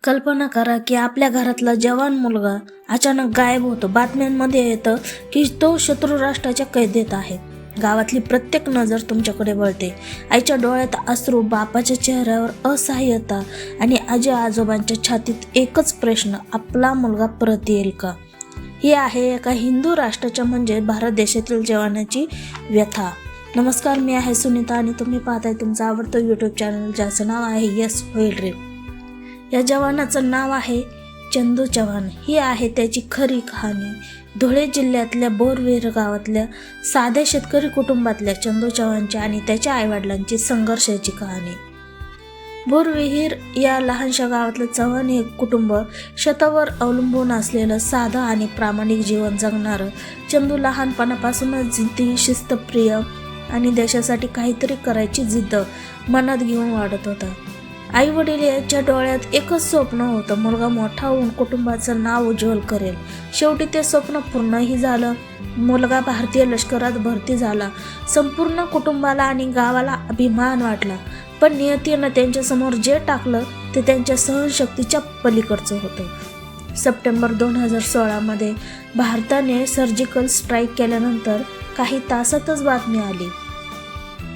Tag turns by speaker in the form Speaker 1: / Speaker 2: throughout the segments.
Speaker 1: कल्पना करा की आपल्या घरातला जवान मुलगा अचानक गायब होतो. बातम्यांमध्ये येतं की तो शत्रू राष्ट्राच्या कैदेत आहे. गावातली प्रत्येक नजर तुमच्याकडे वळते. आईच्या डोळ्यात अश्रू, बापाच्या चेहऱ्यावर असहाय्यता आणि आजी आजोबांच्या छातीत एकच प्रश्न, आपला मुलगा परत येईल का? ही आहे एका हिंदू राष्ट्राच्या म्हणजे भारत देशातील जवानाची व्यथा. नमस्कार, मी आहे सुनीता आणि तुम्ही पाहताय तुमचं आवडतं यूट्यूब चॅनल ज्याचं नाव आहे यस होईल रे. या जवानाचं नाव आहे चंदू चव्हाण. ही आहे त्याची खरी कहाणी. धुळे जिल्ह्यातल्या बोरविहीर गावातल्या साध्या शेतकरी कुटुंबातल्या चंदू चव्हाणची आणि त्याच्या आईवडिलांची संघर्षाची कहाणी. बोरविहीर या लहानशा गावातलं चव्हाण हे कुटुंब शेतावर अवलंबून असलेलं साधं आणि प्रामाणिक जीवन जगणारं. चंदू लहानपणापासूनच जिद्दी, शिस्तप्रिय आणि देशासाठी काहीतरी करायची जिद्द मनात घेऊन वाढत होता. आई वडील यांच्या डोळ्यात एकच स्वप्न होतं, मुलगा मोठा होऊन कुटुंबाचं नाव उज्ज्वल करेल. शेवटी ते स्वप्न पूर्णही झालं. मुलगा भारतीय लष्करात भरती झाला. संपूर्ण कुटुंबाला आणि गावाला अभिमान वाटला. पण नियतीनं त्यांच्यासमोर जे टाकलं ते त्यांच्या सहनशक्तीच्या पलीकडचं होतं. सप्टेंबर 2016 भारताने सर्जिकल स्ट्राईक केल्यानंतर काही तासातच बातमी आली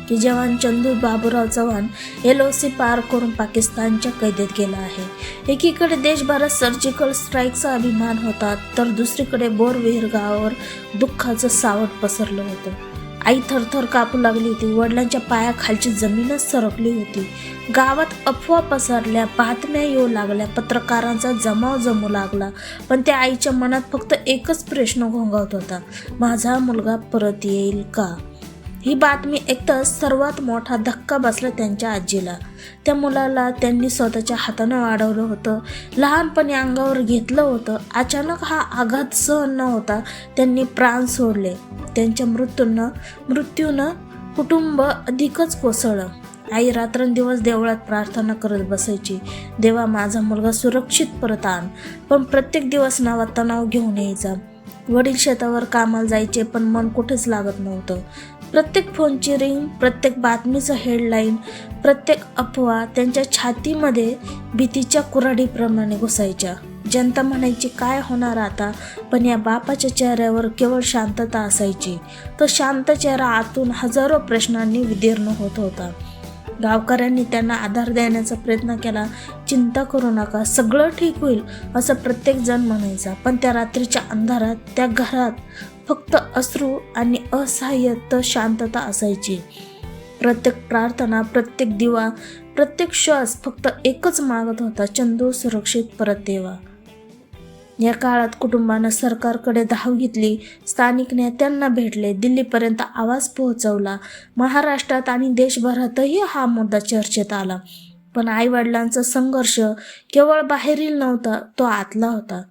Speaker 1: की जवान चंदू बाबूराव चव्हाण LOC पार करून पाकिस्तानच्या कैदेत गेला आहे. एकीकडे देशभरात सर्जिकल स्ट्राईकचा अभिमान होता, तर दुसरीकडे बोरविहीर गावावर दुःखाचं सावट पसरलं होतं. आई थरथर कापू लागली होती. वडिलांच्या पायाखालची जमीनच सरकली होती. गावात अफवा पसरल्या, बातम्या येऊ लागल्या, पत्रकारांचा जमाव जमू लागला. पण त्या आईच्या मनात फक्त एकच प्रश्न घोंघावत होता, माझा मुलगा परत येईल का? ही बातमी ऐकताच सर्वात मोठा धक्का बसला त्यांच्या आजीला. त्या मुलाला त्यांनी स्वतःच्या हातानं वाढवलं होतं, लहानपणी अंगावर घेतलं होतं. अचानक हा आघात सहन न होता त्यांनी प्राण सोडले. त्यांच्या मृत्यूनं कुटुंब अधिकच कोसळलं. आई रात्रंदिवस देवळात प्रार्थना करत बसायची, देवा माझा मुलगा सुरक्षित परत आण. पण प्रत्येक दिवस नवा तणाव घेऊन यायचा. वडील शेतावर कामाला जायचे, पण मन कुठेच लागत नव्हतं. प्रत्येक फोनची रिंग, प्रत्येक बातमीचं हेडलाईन, प्रत्येक अफवा त्यांच्या छातीमध्ये भीतीच्या कुऱ्हाडीप्रमाणे घुसायच्या. जनता म्हणायची काय होणार आता, पण या बापाच्या चेहऱ्यावर केवळ शांतता असायची. तो शांत चेहरा आतून हजारो प्रश्नांनी विदीर्ण होत होता. गावकऱ्यांनी त्यांना आधार देण्याचा प्रयत्न केला. चिंता करू नका, सगळं ठीक होईल असं प्रत्येक जण म्हणायचा. पण त्या रात्रीच्या अंधारात त्या घरात फक्त अश्रू आणि असहाय्यता शांतता असायची. प्रत्येक प्रार्थना, प्रत्येक दिवा, प्रत्येक श्वास फक्त एकच मागत होता, चंदू सुरक्षित परत यावा. या काळात कुटुंबानं सरकारकडे धाव घेतली, स्थानिक नेत्यांना भेटले, दिल्लीपर्यंत आवाज पोहोचवला. महाराष्ट्रात आणि देशभरातही हा मुद्दा चर्चेत आला. पण आईवडिलांचा संघर्ष केवळ बाहेरील नव्हता, तो आतला होता.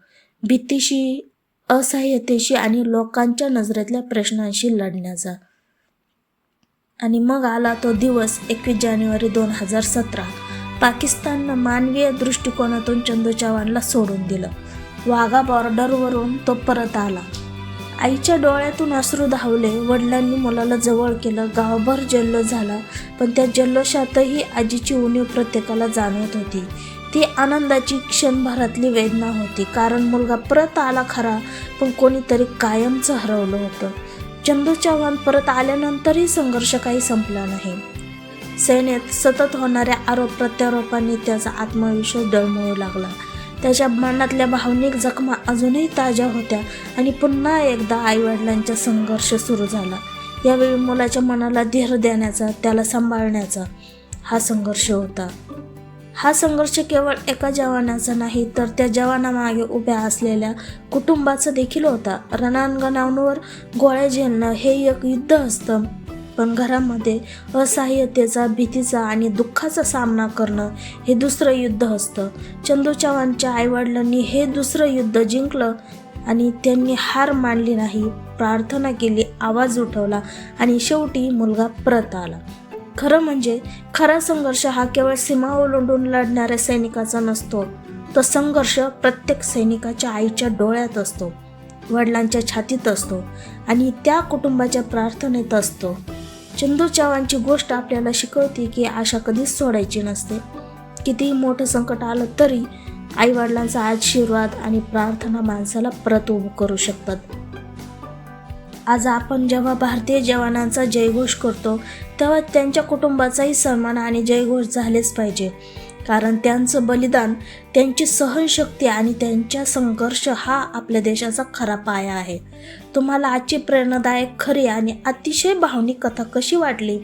Speaker 1: भीतीशी, असहाय्यतेशी आणि लोकांच्या नजरेतल्या प्रश्नांशी लढण्याचा. आणि मग आला तो दिवस, 21 जानेवारी 2017. पाकिस्ताननं मानवीय दृष्टिकोनातून चंदू चव्हाणला सोडून दिलं. वाघा बॉर्डरवरून तो परत आला. आईच्या डोळ्यातून अश्रू धावले. वडिलांनी मुलाला जवळ केलं. गावभर जल्लोष झाला. पण त्या जल्लोषातही आजीची उणीव प्रत्येकाला जाणवत होती. ती आनंदाची क्षणभरातली वेदना होती, कारण मुलगा परत आला खरा, पण कोणीतरी कायमचं हरवलं होतं. चंदू चव्हाण परत आल्यानंतरही संघर्ष काही संपला नाही. सेनेत सतत होणाऱ्या आरोप प्रत्यारोपांनी त्याचा आत्मविश्वास डळमळू लागला. त्याच्या मनातल्या भावनिक जखमा अजूनही ताज्या होत्या आणि पुन्हा एकदा आईवडिलांचा संघर्ष सुरू झाला. यावेळी मुलाच्या मनाला धीर देण्याचा, त्याला सांभाळण्याचा हा संघर्ष होता. हा संघर्ष केवळ एका जवानाचा नाही, तर त्या जवानामागे उभ्या असलेल्या कुटुंबाचा देखील होता. रणांगणावर गोळ्या झेलणं हे एक युद्ध असतं, पण घरामध्ये असहाय्यतेचा, भीतीचा आणि दुःखाचा सामना करणं हे दुसरं युद्ध असतं. चंदू चव्हाणच्या आईवडिलांनी हे दुसरं युद्ध जिंकलं आणि त्यांनी हार मानली नाही. प्रार्थना केली, आवाज उठवला आणि शेवटी मुलगा परत आला. खरं म्हणजे खरा संघर्ष हा केवळ सीमा ओलांडून लढणाऱ्या सैनिकाचा नसतो. तो संघर्ष प्रत्येक सैनिकाच्या आईच्या डोळ्यात असतो, वडिलांच्या छातीत असतो आणि त्या कुटुंबाच्या प्रार्थनेत असतो. चंदू चव्हाणची गोष्ट आपल्याला शिकवते की आशा कधीच सोडायची नसते. कितीही मोठं संकट आलं तरी आईवडिलांचा आशीर्वाद आणि प्रार्थना माणसाला परत उभं करू शकतात. आज आपण जेव्हा भारतीय जवानांचा जयघोष करतो तेव्हा त्यांच्या कुटुंबाचाही सन्मान आणि जयघोष झालेच पाहिजे. कारण त्यांचं बलिदान, त्यांची सहनशक्ती आणि त्यांचा संघर्ष हा आपल्या देशाचा खरा पाया आहे. तुम्हाला आजची प्रेरणादायक, खरी आणि अतिशय भावनिक कथा कशी वाटली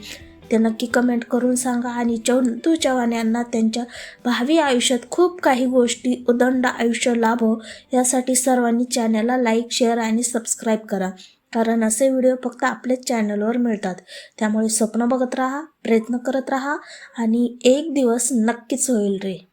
Speaker 1: ते नक्की कमेंट करून सांगा. आणि चंदू चव्हाण यांना त्यांच्या भावी आयुष्यात खूप काही गोष्टी, उदंड आयुष्य लाभो यासाठी सर्वांनी चॅनलला लाईक, शेअर आणि सबस्क्राईब करा. कारण असे व्हिडिओ फक्त आपल्याच चॅनलवर मिळतात. त्यामुळे स्वप्न बघत राहा, प्रयत्न करत राहा आणि एक दिवस नक्कीच होईल रे.